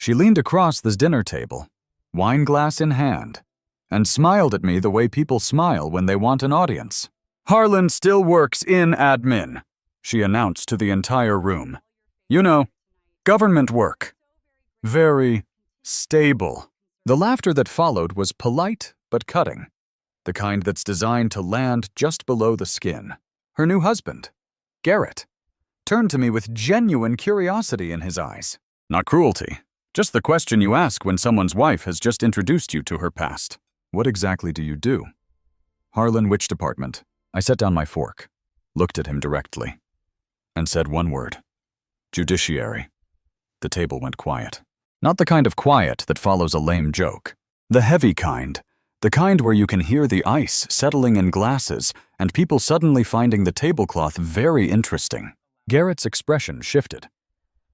She leaned across the dinner table, wine glass in hand, and smiled at me the way people smile when they want an audience. "Harlan still works in admin," she announced to the entire room. "You know, government work. Very stable." The laughter that followed was polite but cutting, the kind that's designed to land just below the skin. Her new husband, Garrett, turned to me with genuine curiosity in his eyes. Not cruelty, just the question you ask when someone's wife has just introduced you to her past. "What exactly do you do?" "Harlan, which department?" I set down my fork, looked at him directly, and said one word: "Judiciary." The table went quiet. Not the kind of quiet that follows a lame joke. The heavy kind. The kind where you can hear the ice settling in glasses and people suddenly finding the tablecloth very interesting. Garrett's expression shifted.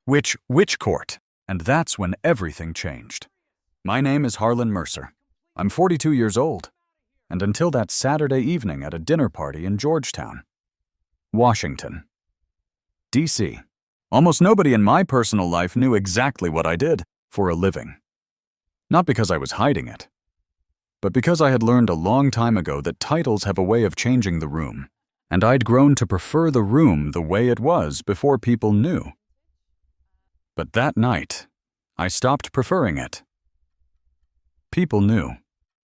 Which court? And that's when everything changed. "My name is Harlan Mercer. I'm 42 years old. And until that Saturday evening at a dinner party in Georgetown, Washington, D.C., almost nobody in my personal life knew exactly what I did for a living. Not because I was hiding it, but because I had learned a long time ago that titles have a way of changing the room, and I'd grown to prefer the room the way it was before people knew. But that night, I stopped preferring it. People knew.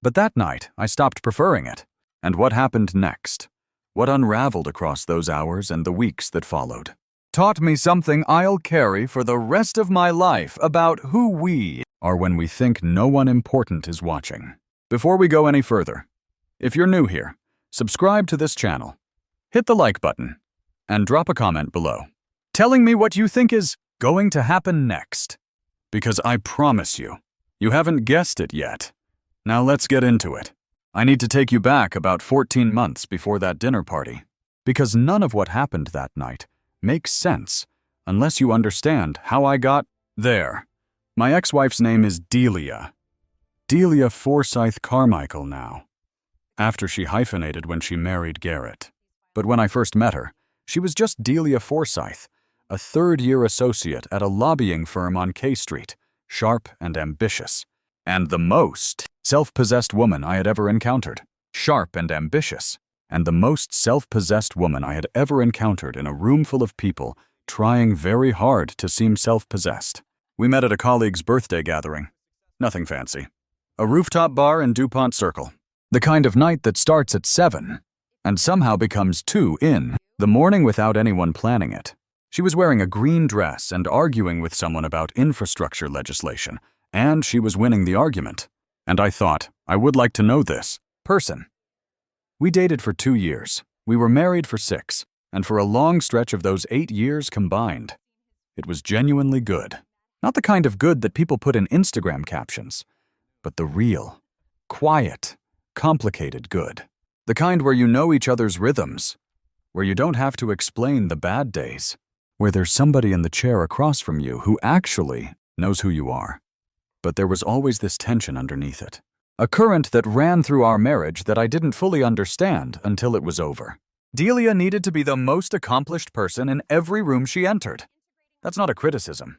But that night, I stopped preferring it. And what happened next? What unraveled across those hours and the weeks that followed? Taught me something I'll carry for the rest of my life about who we are when we think no one important is watching. Before we go any further, if you're new here, subscribe to this channel, hit the like button, and drop a comment below, telling me what you think is going to happen next. Because I promise you, you haven't guessed it yet. Now let's get into it. I need to take you back about 14 months before that dinner party, because none of what happened that night makes sense unless you understand how I got there. My ex-wife's name is Delia. Delia Forsyth Carmichael now, after she hyphenated when she married Garrett. But when I first met her, she was just Delia Forsyth, a third-year associate at a lobbying firm on K Street, sharp and ambitious, and the most self-possessed woman I had ever encountered. Sharp and ambitious, and the most self-possessed woman I had ever encountered in a room full of people trying very hard to seem self-possessed. We met at a colleague's birthday gathering. Nothing fancy. A rooftop bar in DuPont Circle. The kind of night that starts at 7 and somehow becomes 2 in the morning without anyone planning it. She was wearing a green dress and arguing with someone about infrastructure legislation, and she was winning the argument. And I thought, I would like to know this person. We dated for 2 years. We were married for 6, and for a long stretch of those 8 years combined. It was genuinely good. Not the kind of good that people put in Instagram captions, but the real, quiet, complicated good. The kind where you know each other's rhythms, where you don't have to explain the bad days, where there's somebody in the chair across from you who actually knows who you are. But there was always this tension underneath it. A current that ran through our marriage that I didn't fully understand until it was over. Delia needed to be the most accomplished person in every room she entered. That's not a criticism.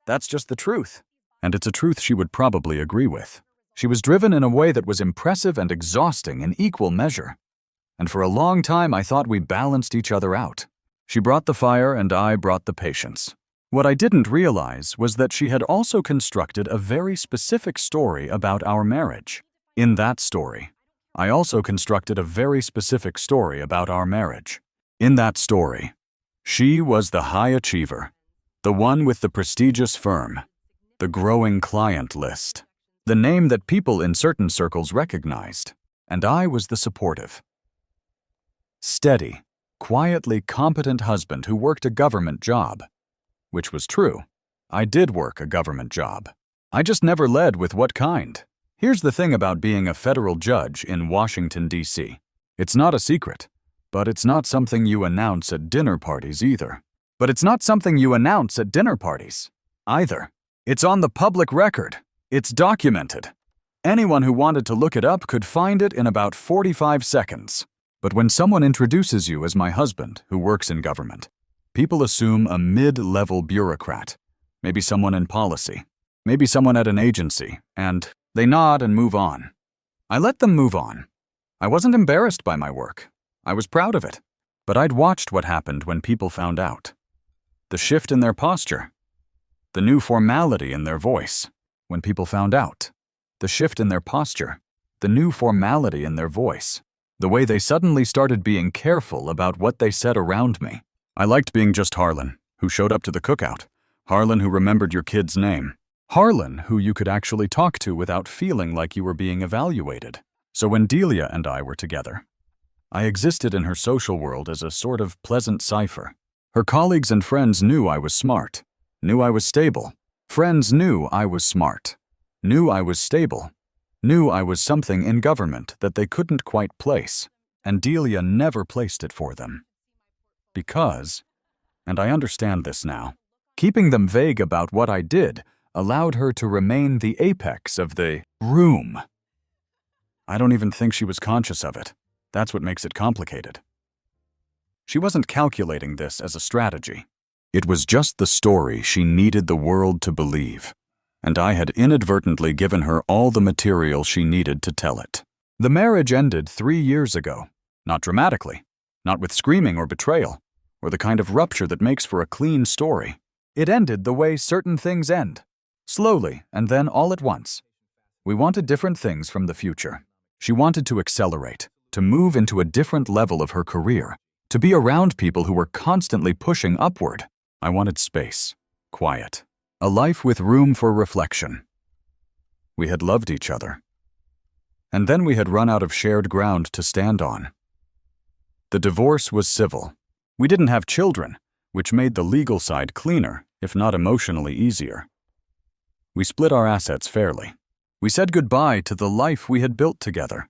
That's just the truth. And it's a truth she would probably agree with. She was driven in a way that was impressive and exhausting in equal measure. And for a long time, I thought we balanced each other out. She brought the fire and I brought the patience. What I didn't realize was that she had also constructed a very specific story about our marriage. In that story, I also constructed a very specific story about our marriage. In that story, she was the high achiever, the one with the prestigious firm, the growing client list, the name that people in certain circles recognized, and I was the supportive, steady, quietly competent husband who worked a government job. Which was true. I did work a government job. I just never led with what kind. Here's the thing about being a federal judge in Washington, D.C. It's not a secret, but it's not something you announce at dinner parties either. It's on the public record. It's documented. Anyone who wanted to look it up could find it in about 45 seconds. But when someone introduces you as my husband who works in government, people assume a mid-level bureaucrat, maybe someone in policy. Maybe someone at an agency, and they nod and move on. I let them move on. I wasn't embarrassed by my work. I was proud of it. But I'd watched what happened when people found out. The shift in their posture. The new formality in their voice when people found out. The shift in their posture. The new formality in their voice. The way they suddenly started being careful about what they said around me. I liked being just Harlan, who showed up to the cookout. Harlan who remembered your kid's name. Harlan who you could actually talk to without feeling like you were being evaluated. So when Delia and I were together, I existed in her social world as a sort of pleasant cipher. Her colleagues and friends knew I was smart, knew I was stable. Friends knew I was smart, knew I was stable, knew I was something in government that they couldn't quite place, and Delia never placed it for them. Because, and I understand this now, keeping them vague about what I did allowed her to remain the apex of the room. I don't even think she was conscious of it. That's what makes it complicated. She wasn't calculating this as a strategy. It was just the story she needed the world to believe, and I had inadvertently given her all the material she needed to tell it. The marriage ended 3 years ago. Not dramatically, not with screaming or betrayal, or the kind of rupture that makes for a clean story. It ended the way certain things end, slowly and then all at once. We wanted different things from the future. She wanted to accelerate, to move into a different level of her career, to be around people who were constantly pushing upward. I wanted space, quiet, a life with room for reflection. We had loved each other. And then we had run out of shared ground to stand on. The divorce was civil. We didn't have children, which made the legal side cleaner, if not emotionally easier. We split our assets fairly. We said goodbye to the life we had built together,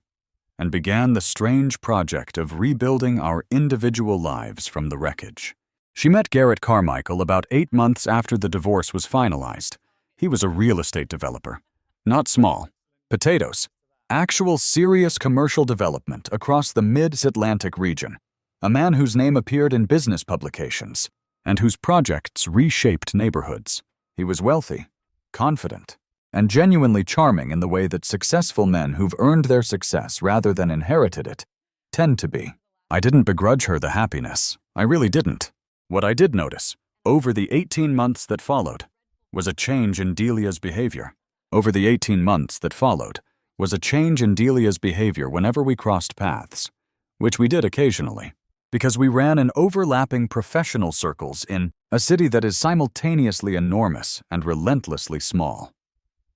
and began the strange project of rebuilding our individual lives from the wreckage. She met Garrett Carmichael about 8 months after the divorce was finalized. He was a real estate developer. Not small. Potatoes. Actual serious commercial development across the Mid-Atlantic region. A man whose name appeared in business publications, and whose projects reshaped neighborhoods. He was wealthy, confident, and genuinely charming in the way that successful men who've earned their success rather than inherited it tend to be. I didn't begrudge her the happiness. I really didn't. What I did notice, over the 18 months that followed, was a change in Delia's behavior. Over the 18 months that followed was a change in Delia's behavior whenever we crossed paths, which we did occasionally, because we ran in overlapping professional circles in a city that is simultaneously enormous and relentlessly small.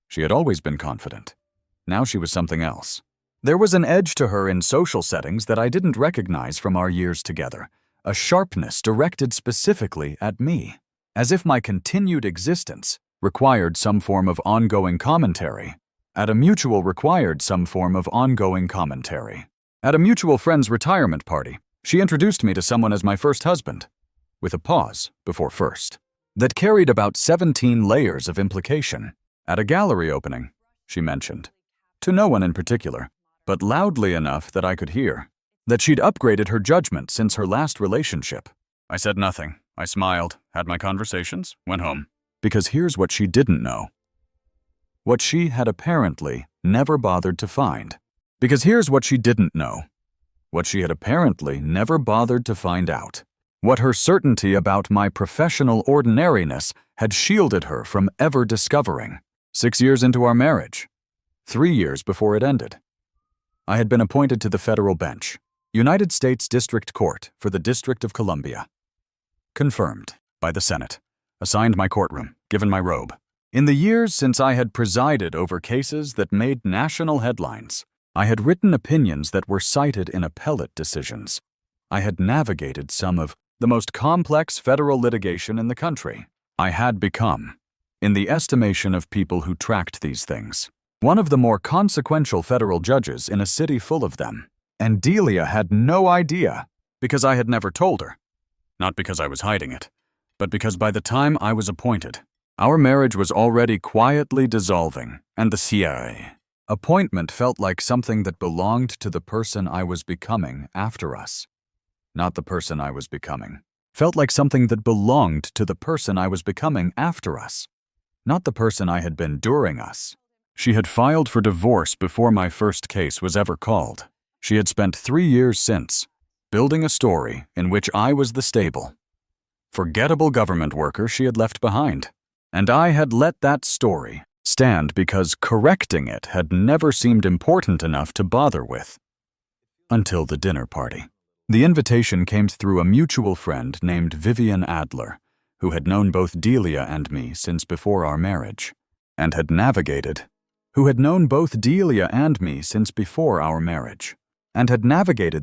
She had always been confident. Now she was something else. There was an edge to her in social settings that I didn't recognize from our years together, a sharpness directed specifically at me, as if my continued existence required some form of ongoing commentary. At a mutual required some form of ongoing commentary. At a mutual friend's retirement party, she introduced me to someone as my first husband, with a pause before first, that carried about 17 layers of implication. At a gallery opening, she mentioned, to no one in particular, but loudly enough that I could hear, that she'd upgraded her judgment since her last relationship. I said nothing. I smiled, had my conversations, went home. Because here's what she didn't know. What she had apparently never bothered to find. Because here's what she didn't know. What she had apparently never bothered to find out. What her certainty about my professional ordinariness had shielded her from ever discovering. 6 years into our marriage. 3 years before it ended. I had been appointed to the federal bench, United States District Court for the District of Columbia. Confirmed by the Senate. Assigned my courtroom, given my robe. In the years since I had presided over cases that made national headlines, I had written opinions that were cited in appellate decisions. I had navigated some of the most complex federal litigation in the country. I had become, in the estimation of people who tracked these things, one of the more consequential federal judges in a city full of them. And Delia had no idea, because I had never told her. Not because I was hiding it, but because by the time I was appointed, our marriage was already quietly dissolving, and the CIA appointment felt like something that belonged to the person I was becoming after us. Not the person I was becoming. Felt like something that belonged to the person I was becoming after us. not the person I had been during us. She had filed for divorce before my first case was ever called. She had spent 3 years since, building a story in which I was the stable, forgettable government worker she had left behind. And I had let that story stand because correcting it had never seemed important enough to bother with. Until the dinner party. The invitation came through a mutual friend named Vivian Adler, who had known both Delia and me since before our marriage, and had navigated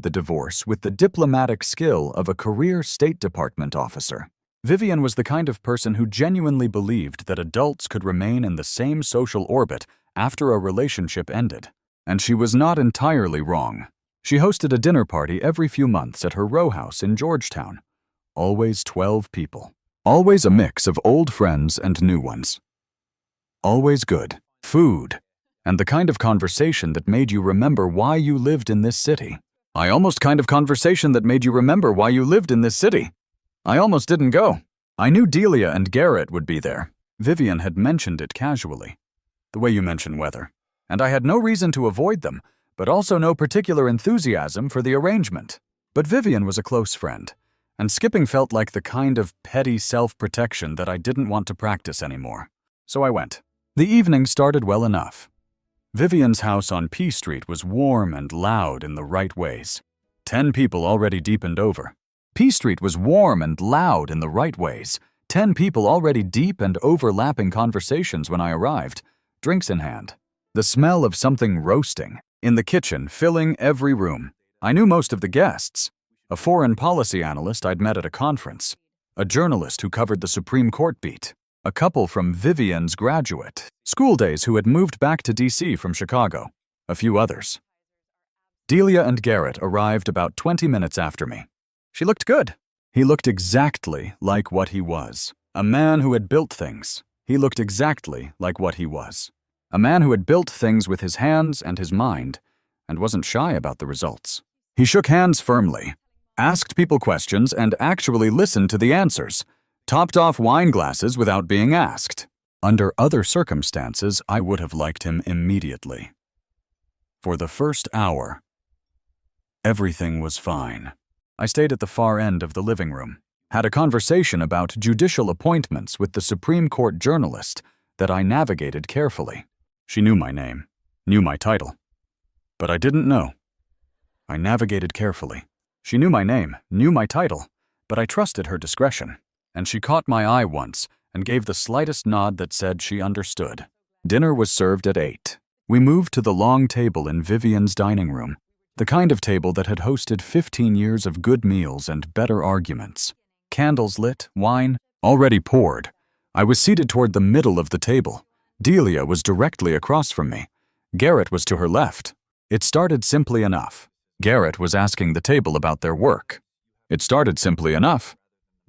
the divorce with the diplomatic skill of a career State Department officer. Vivian was the kind of person who genuinely believed that adults could remain in the same social orbit after a relationship ended, and she was not entirely wrong. She hosted a dinner party every few months at her row house in Georgetown. Always 12 people. Always a mix of old friends and new ones. Always good food, and the kind of conversation that made you remember why you lived in this city. I almost didn't go. I knew Delia and Garrett would be there. Vivian had mentioned it casually, the way you mention weather, and I had no reason to avoid them, but also no particular enthusiasm for the arrangement. But Vivian was a close friend, and skipping felt like the kind of petty self-protection that I didn't want to practice anymore. So I went. The evening started well enough. Vivian's house on P Street was warm and loud in the right ways. 10 people already deep and over. P Street was warm and loud in the right ways. 10 people already deep and overlapping conversations when I arrived, drinks in hand. The smell of something roasting in the kitchen filling every room. I knew most of the guests. A foreign policy analyst I'd met at a conference. A journalist who covered the Supreme Court beat. A couple from Vivian's graduate school days who had moved back to D.C. from Chicago. A few others. Delia and Garrett arrived about 20 minutes after me. She looked good. He looked exactly like what he was. A man who had built things. He looked exactly like what he was. A man who had built things with his hands and his mind, and wasn't shy about the results. He shook hands firmly, asked people questions, and actually listened to the answers. Topped off wine glasses without being asked. Under other circumstances, I would have liked him immediately. For the first hour, everything was fine. I stayed at the far end of the living room, had a conversation about judicial appointments with the Supreme Court journalist that I navigated carefully. She knew my name, knew my title, but I didn't know. I navigated carefully. She knew my name, knew my title, but I trusted her discretion, and she caught my eye once and gave the slightest nod that said she understood. Dinner was served at 8. We moved to the long table in Vivian's dining room. The kind of table that had hosted 15 years of good meals and better arguments. Candles lit, wine already poured. I was seated toward the middle of the table. Delia was directly across from me. Garrett was to her left. It started simply enough. Garrett was asking the table about their work. It started simply enough.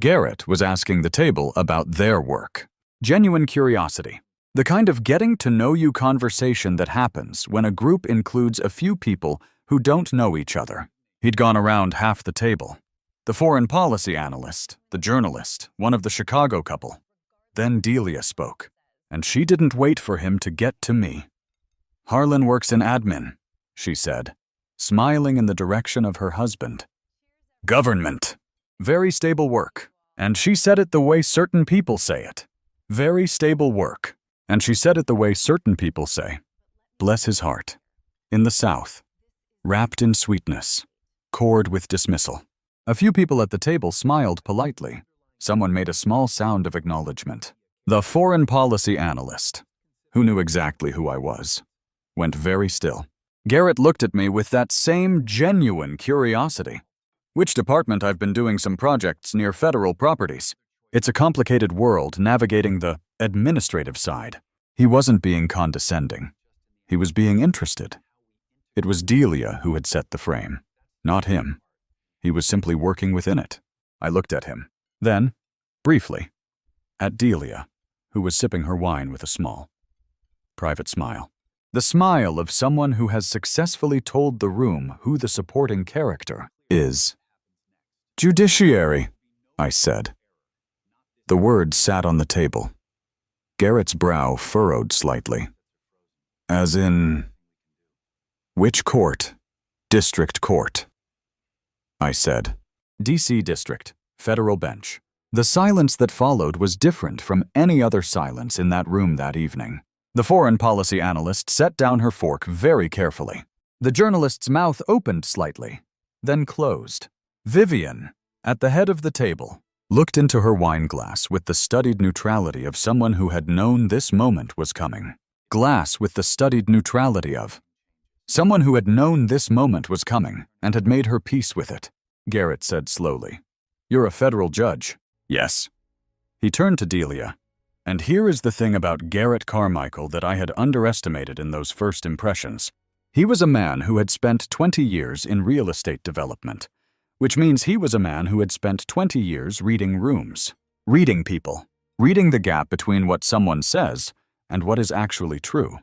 Garrett was asking the table about their work. Genuine curiosity. The kind of getting-to-know-you conversation that happens when a group includes a few people who don't know each other. He'd gone around half the table. The foreign policy analyst, the journalist, one of the Chicago couple. Then Delia spoke, and she didn't wait for him to get to me. Harlan works in admin, she said, smiling in the direction of her husband. Government. Very stable work. And she said it the way certain people say it. Very stable work. And she said it the way certain people say. Bless his heart. In the South. Wrapped in sweetness. Cored with dismissal. A few people at the table smiled politely. Someone made a small sound of acknowledgement. The foreign policy analyst, who knew exactly who I was, went very still. Garrett looked at me with that same genuine curiosity. Which department? I've been doing some projects near federal properties. It's a complicated world navigating the administrative side. He wasn't being condescending. He was being interested. It was Delia who had set the frame, not him. He was simply working within it. I looked at him. Then, briefly, at Delia, who was sipping her wine with a small, private smile. The smile of someone who has successfully told the room who the supporting character is. Judiciary, I said. The words sat on the table. Garrett's brow furrowed slightly. As in, which court? District Court, I said. D.C. District, Federal Bench. The silence that followed was different from any other silence in that room that evening. The foreign policy analyst set down her fork very carefully. The journalist's mouth opened slightly, then closed. Vivian, at the head of the table, looked into her wine glass with the studied neutrality of someone who had known this moment was coming. Glass with the studied neutrality of someone who had known this moment was coming and had made her peace with it. Garrett said slowly, "You're a federal judge." "Yes." He turned to Delia. And here is the thing about Garrett Carmichael that I had underestimated in those first impressions. He was a man who had spent 20 years in real estate development, which means he was a man who had spent 20 years reading rooms, reading people, reading the gap between what someone says and what is actually true.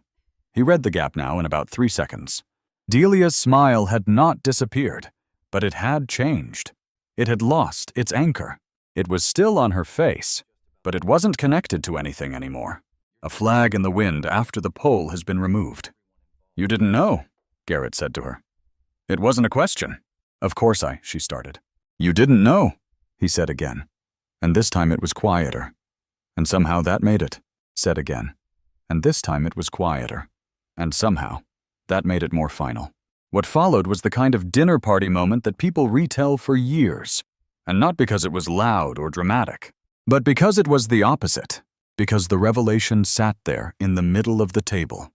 He read the gap now in about 3 seconds. Delia's smile had not disappeared, but it had changed. It had lost its anchor. It was still on her face, but it wasn't connected to anything anymore. A flag in the wind after the pole has been removed. "You didn't know," Garrett said to her. "It wasn't a question." "Of course she started. "You didn't know," he said again. And this time it was quieter. "And somehow that made it," said again. And this time it was quieter. And somehow that made it more final. What followed was the kind of dinner party moment that people retell for years. And not because it was loud or dramatic, but because it was the opposite. Because the revelation sat there in the middle of the table.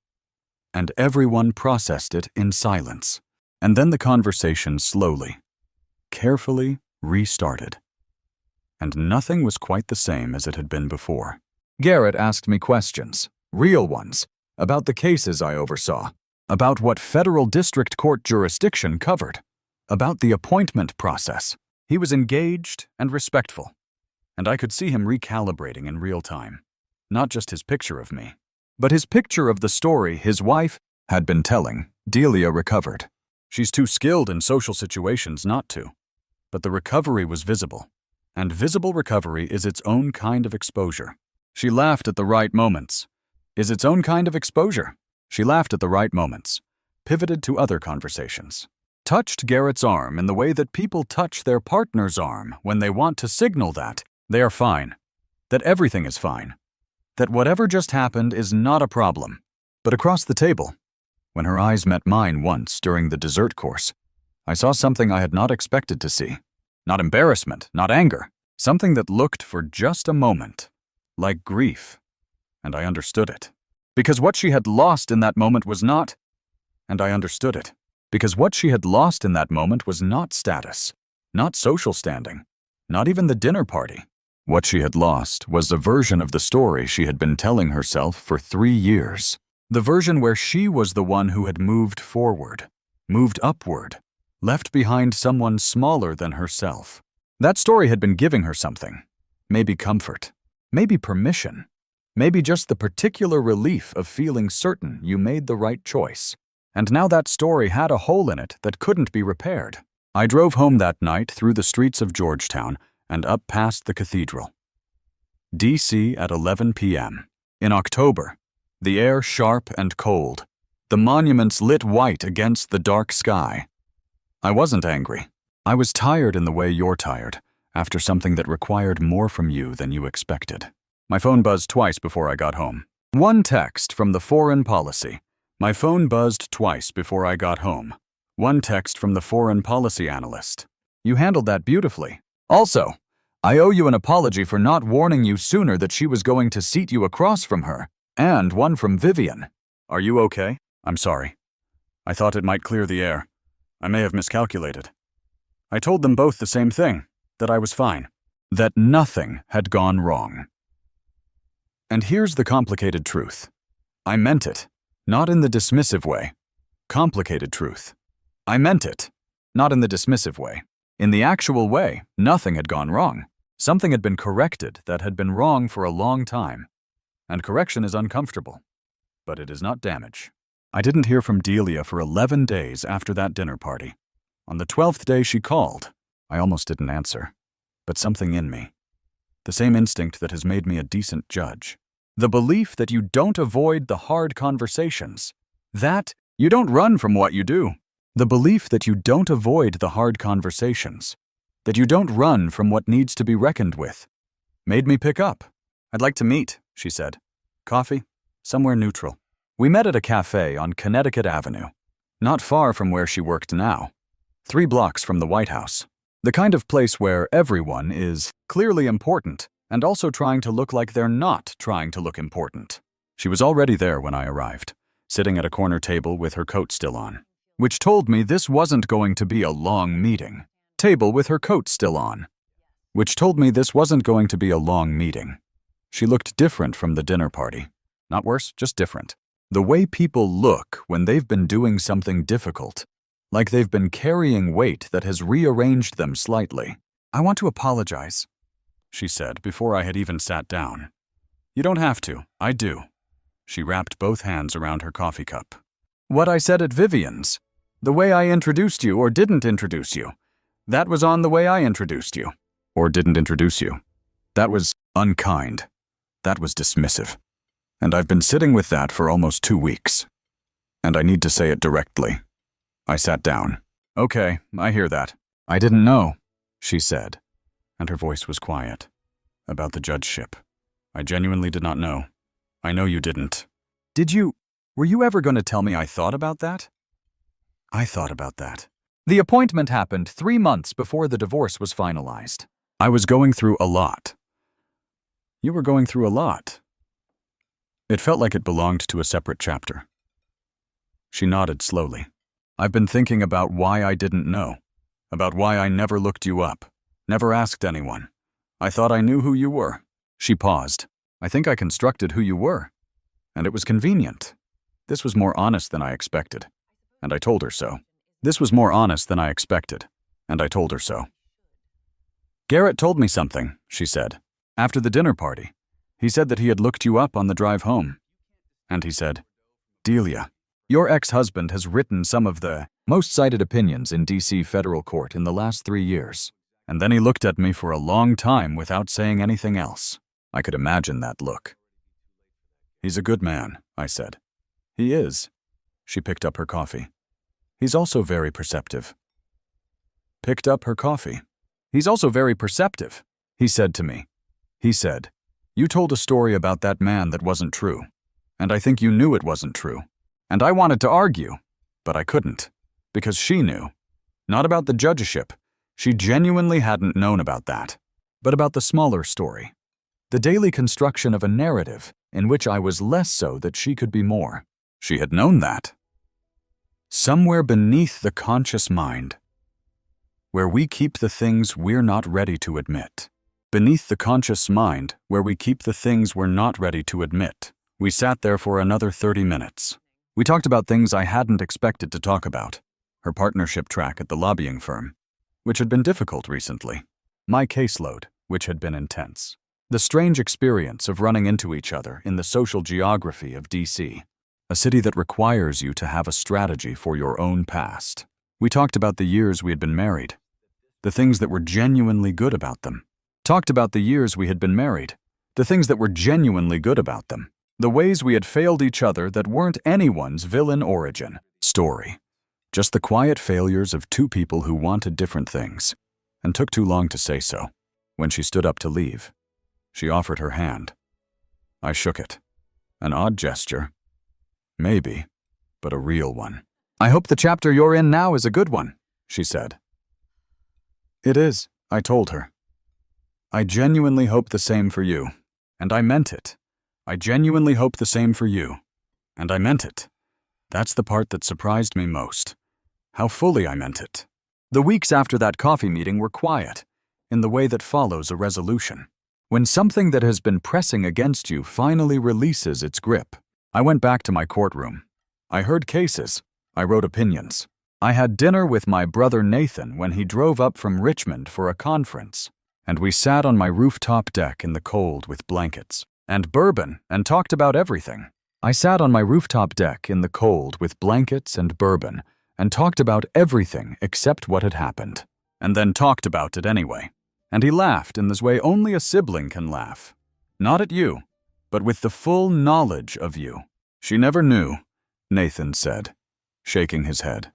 And everyone processed it in silence. And then the conversation slowly, carefully restarted. And nothing was quite the same as it had been before. Garrett asked me questions, real ones, about the cases I oversaw, about what federal district court jurisdiction covered, about the appointment process. He was engaged and respectful, and I could see him recalibrating in real time. Not just his picture of me, but his picture of the story his wife had been telling. Delia recovered. She's too skilled in social situations not to. But the recovery was visible, and visible recovery is its own kind of exposure. She laughed at the right moments. Is its own kind of exposure. She laughed at the right moments, pivoted to other conversations, touched Garrett's arm in the way that people touch their partner's arm when they want to signal that they are fine, that everything is fine, that whatever just happened is not a problem. But across the table, when her eyes met mine once during the dessert course, I saw something I had not expected to see. Not embarrassment, not anger, something that looked for just a moment like grief. And I understood it. Because what she had lost in that moment was not, and I understood it. Because what she had lost in that moment was not status, not social standing, not even the dinner party. What she had lost was the version of the story she had been telling herself for 3 years. The version where she was the one who had moved forward, moved upward, left behind someone smaller than herself. That story had been giving her something. Maybe comfort, maybe permission, maybe just the particular relief of feeling certain you made the right choice. And now that story had a hole in it that couldn't be repaired. I drove home that night through the streets of Georgetown and up past the cathedral. D.C. at 11 p.m. In October, the air sharp and cold, the monuments lit white against the dark sky. I wasn't angry. I was tired in the way you're tired, after something that required more from you than you expected. My phone buzzed twice before I got home. One text from the foreign policy. My phone buzzed twice before I got home. One text from the foreign policy analyst. You handled that beautifully. Also, I owe you an apology for not warning you sooner that she was going to seat you across from her. And one from Vivian. Are you okay? I'm sorry. I thought it might clear the air. I may have miscalculated. I told them both the same thing, that I was fine. That nothing had gone wrong. And here's the complicated truth. I meant it, not in the dismissive way. Complicated truth. I meant it, not in the dismissive way. In the actual way, nothing had gone wrong. Something had been corrected that had been wrong for a long time. And correction is uncomfortable, but it is not damage. I didn't hear from Delia for 11 days after that dinner party. On the 12th day she called. I almost didn't answer, but something in me, the same instinct that has made me a decent judge, The belief that you don't avoid the hard conversations. That you don't run from what you do. The belief that you don't avoid the hard conversations. That you don't run from what needs to be reckoned with. Made me pick up. I'd like to meet, she said. Coffee? Somewhere neutral. We met at a cafe on Connecticut Avenue, not far from where she worked now, 3 blocks from the White House. The kind of place where everyone is clearly important and also trying to look like they're not trying to look important. She was already there when I arrived, sitting at a corner table with her coat still on, which told me this wasn't going to be a long meeting. Table with her coat still on, which told me this wasn't going to be a long meeting. She looked different from the dinner party. Not worse, just different. The way people look when they've been doing something difficult, like they've been carrying weight that has rearranged them slightly. I want to apologize, she said before I had even sat down. You don't have to, I do. She wrapped both hands around her coffee cup. What I said at Vivian's, the way I introduced you or didn't introduce you, that was on the way I introduced you. Or didn't introduce you. That was unkind. That was dismissive. And I've been sitting with that for almost 2 weeks. And I need to say it directly. I sat down. Okay, I hear that. I didn't know, she said, and her voice was quiet. About the judgeship. I genuinely did not know. I know you didn't. Were you ever going to tell me I thought about that? I thought about that. The appointment happened 3 months before the divorce was finalized. I was going through a lot. You were going through a lot. It felt like it belonged to a separate chapter. She nodded slowly. I've been thinking about why I didn't know, about why I never looked you up, never asked anyone. I thought I knew who you were. She paused. I think I constructed who you were, and it was convenient. This was more honest than I expected, and I told her so. This was more honest than I expected, and I told her so. Garrett told me something, she said, after the dinner party. He said that he had looked you up on the drive home. And he said, Delia, your ex-husband has written some of the most cited opinions in D.C. federal court in the last 3 years. And then he looked at me for a long time without saying anything else. I could imagine that look. He's a good man, I said. He is. She picked up her coffee. He's also very perceptive. Picked up her coffee. He's also very perceptive, he said to me. He said, you told a story about that man that wasn't true, and I think you knew it wasn't true. And I wanted to argue, but I couldn't, because she knew. Not about the judgeship. She genuinely hadn't known about that, but about the smaller story. The daily construction of a narrative in which I was less so that she could be more. She had known that. Somewhere beneath the conscious mind, where we keep the things we're not ready to admit. Beneath the conscious mind, where we keep the things we're not ready to admit. We sat there for another 30 minutes. We talked about things I hadn't expected to talk about. Her partnership track at the lobbying firm, which had been difficult recently. My caseload, which had been intense. The strange experience of running into each other in the social geography of D.C., a city that requires you to have a strategy for your own past. We talked about the years we had been married, the things that were genuinely good about them. Talked about the years we had been married, the things that were genuinely good about them, the ways we had failed each other that weren't anyone's villain origin story. Just the quiet failures of 2 people who wanted different things, and took too long to say so. When she stood up to leave, she offered her hand. I shook it. An odd gesture. Maybe, but a real one. I hope the chapter you're in now is a good one, she said. It is, I told her. I genuinely hope the same for you, and I meant it. I genuinely hope the same for you, and I meant it. That's the part that surprised me most. How fully I meant it. The weeks after that coffee meeting were quiet, in the way that follows a resolution. When something that has been pressing against you finally releases its grip. I went back to my courtroom. I heard cases. I wrote opinions. I had dinner with my brother Nathan when he drove up from Richmond for a conference, and we sat on my rooftop deck in the cold with blankets and bourbon and talked about everything. I sat on my rooftop deck in the cold with blankets and bourbon and talked about everything except what had happened, and then talked about it anyway. And he laughed in this way only a sibling can laugh. Not at you, but with the full knowledge of you. She never knew, Nathan said, shaking his head.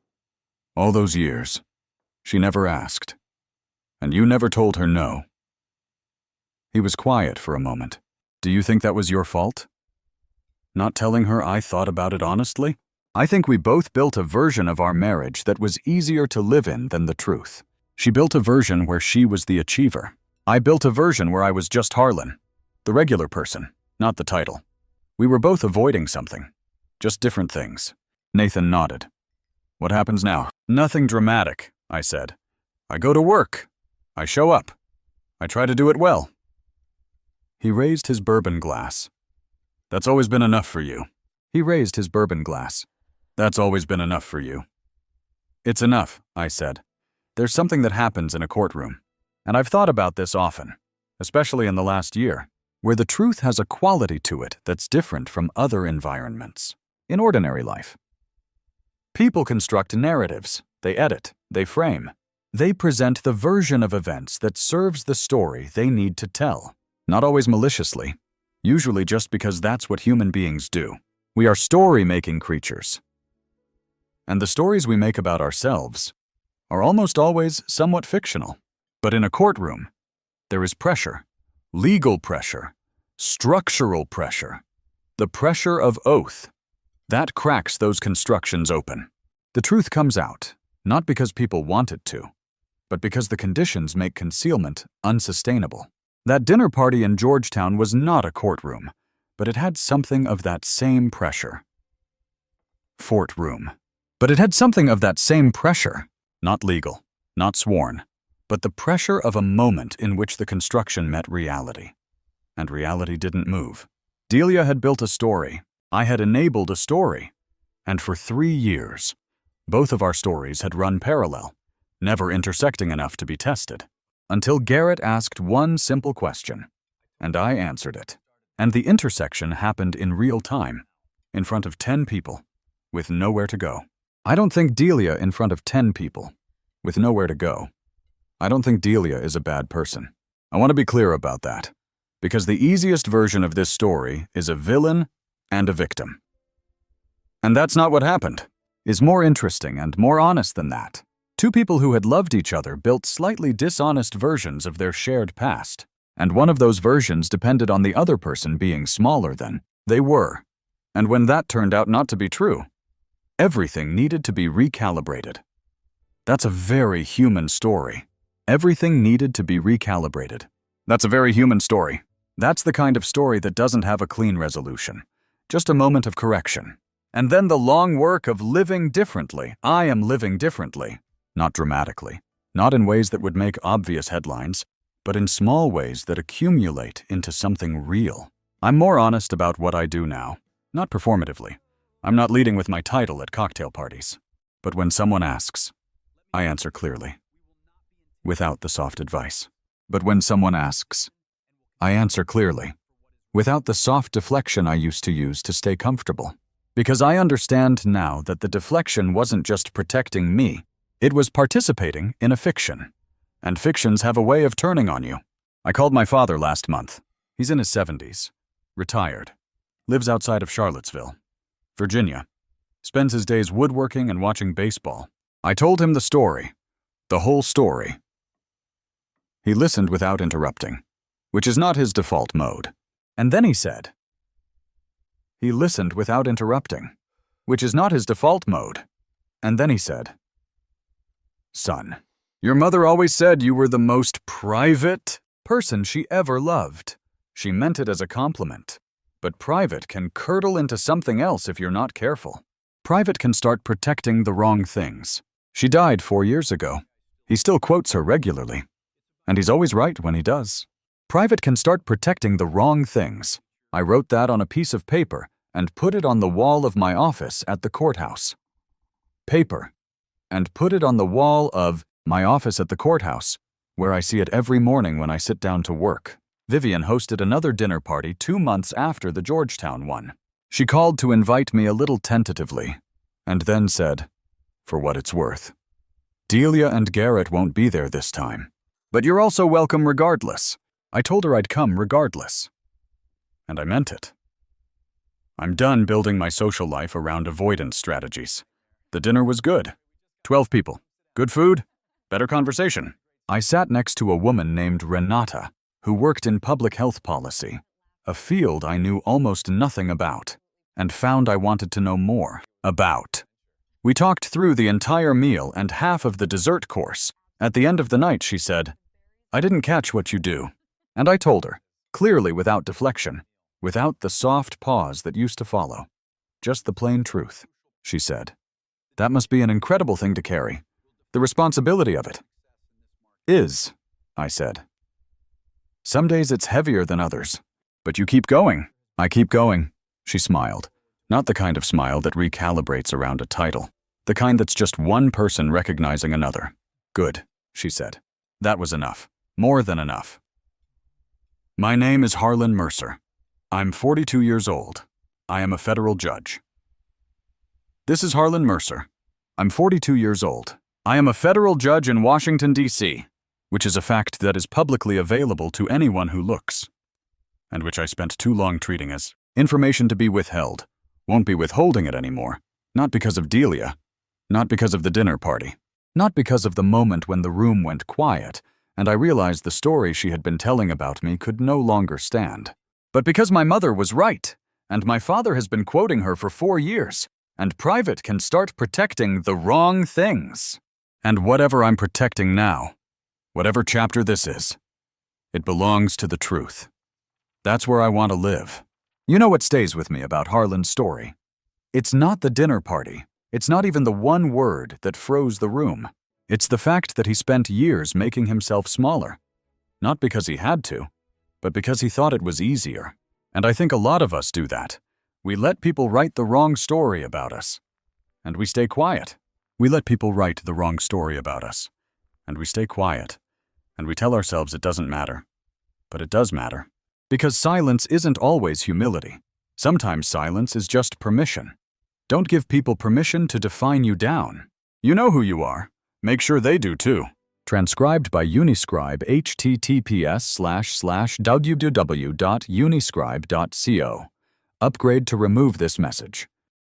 All those years, she never asked. And you never told her no. He was quiet for a moment. Do you think that was your fault? Not telling her I thought about it honestly? I think we both built a version of our marriage that was easier to live in than the truth. She built a version where she was the achiever. I built a version where I was just Harlan, the regular person, not the title. We were both avoiding something, just different things. Nathan nodded. What happens now? Nothing dramatic, I said. I go to work. I show up. I try to do it well. He raised his bourbon glass. That's always been enough for you. He raised his bourbon glass. That's always been enough for you. It's enough, I said. There's something that happens in a courtroom, and I've thought about this often, especially in the last year, where the truth has a quality to it that's different from other environments, in ordinary life. People construct narratives, they edit, they frame. They present the version of events that serves the story they need to tell, not always maliciously, usually just because that's what human beings do. We are story-making creatures. And the stories we make about ourselves are almost always somewhat fictional. But in a courtroom, there is pressure, legal pressure, structural pressure, the pressure of oath. That cracks those constructions open. The truth comes out, not because people want it to, but because the conditions make concealment unsustainable. That dinner party in Georgetown was not a courtroom, but it had something of that same pressure. Fort room. But it had something of that same pressure, not legal, not sworn, but the pressure of a moment in which the construction met reality. And reality didn't move. Delia had built a story. I had enabled a story. And for 3 years, both of our stories had run parallel, never intersecting enough to be tested. Until Garrett asked one simple question, and I answered it. And the intersection happened in real time, in front of 10 people, with nowhere to go. I don't think Delia in front of 10 people, with nowhere to go. I don't think Delia is a bad person. I want to be clear about that, because the easiest version of this story is a villain and a victim. And that's not what happened. Is more interesting and more honest than that. Two people who had loved each other built slightly dishonest versions of their shared past, and one of those versions depended on the other person being smaller than they were. And when that turned out not to be true, everything needed to be recalibrated. That's a very human story. Everything needed to be recalibrated. That's a very human story. That's the kind of story that doesn't have a clean resolution, just a moment of correction. And then the long work of living differently. I am living differently. Not dramatically, not in ways that would make obvious headlines, but in small ways that accumulate into something real. I'm more honest about what I do now, not performatively. I'm not leading with my title at cocktail parties. But when someone asks, I answer clearly, without the soft advice. But when someone asks, I answer clearly, without the soft deflection I used to use to stay comfortable. Because I understand now that the deflection wasn't just protecting me, it was participating in a fiction. And fictions have a way of turning on you. I called my father last month. He's in his 70s, retired, lives outside of Charlottesville, Virginia, spends his days woodworking and watching baseball. I told him the story, the whole story. He listened without interrupting, which is not his default mode. And then he said, he listened without interrupting, which is not his default mode. And then he said, Son, your mother always said you were the most private person she ever loved. She meant it as a compliment. But private can curdle into something else if you're not careful. Private can start protecting the wrong things. She died 4 years ago. He still quotes her regularly. And he's always right when he does. Private can start protecting the wrong things. I wrote that on a piece of paper and put it on the wall of my office at the courthouse. Paper. And put it on the wall of my office at the courthouse, where I see it every morning when I sit down to work. Vivian hosted another dinner party 2 months after the Georgetown one. She called to invite me a little tentatively, and then said, for what it's worth, Delia and Garrett won't be there this time, but you're also welcome regardless. I told her I'd come regardless. And I meant it. I'm done building my social life around avoidance strategies. The dinner was good. 12 people. Good food. Better conversation. I sat next to a woman named Renata, who worked in public health policy, a field I knew almost nothing about, and found I wanted to know more about. We talked through the entire meal and half of the dessert course. At the end of the night, she said, "I didn't catch what you do." And I told her, clearly without deflection, without the soft pause that used to follow. "Just the plain truth," she said. "That must be an incredible thing to carry. The responsibility of it." "Is," I said. "Some days it's heavier than others. But you keep going." "I keep going," she smiled. Not the kind of smile that recalibrates around a title. The kind that's just one person recognizing another. "Good," she said. That was enough. More than enough. "My name is Harlan Mercer. I'm 42 years old. I am a federal judge." "This is Harlan Mercer. I'm 42 years old. I am a federal judge in Washington, D.C., which is a fact that is publicly available to anyone who looks, and which I spent too long treating as information to be withheld. Won't be withholding it anymore. Not because of Delia. Not because of the dinner party. Not because of the moment when the room went quiet, and I realized the story she had been telling about me could no longer stand. But because my mother was right, and my father has been quoting her for 4 years, and private can start protecting the wrong things. And whatever I'm protecting now, whatever chapter this is, it belongs to the truth. That's where I want to live. You know what stays with me about Harlan's story? It's not the dinner party. It's not even the one word that froze the room. It's the fact that he spent years making himself smaller. Not because he had to, but because he thought it was easier. And I think a lot of us do that. We let people write the wrong story about us, and we stay quiet. We let people write the wrong story about us, and we stay quiet, and we tell ourselves it doesn't matter. But it does matter. Because silence isn't always humility. Sometimes silence is just permission. Don't give people permission to define you down. You know who you are. Make sure they do too. Transcribed by Uniscribe, https://www.uniscribe.co. Upgrade to remove this message.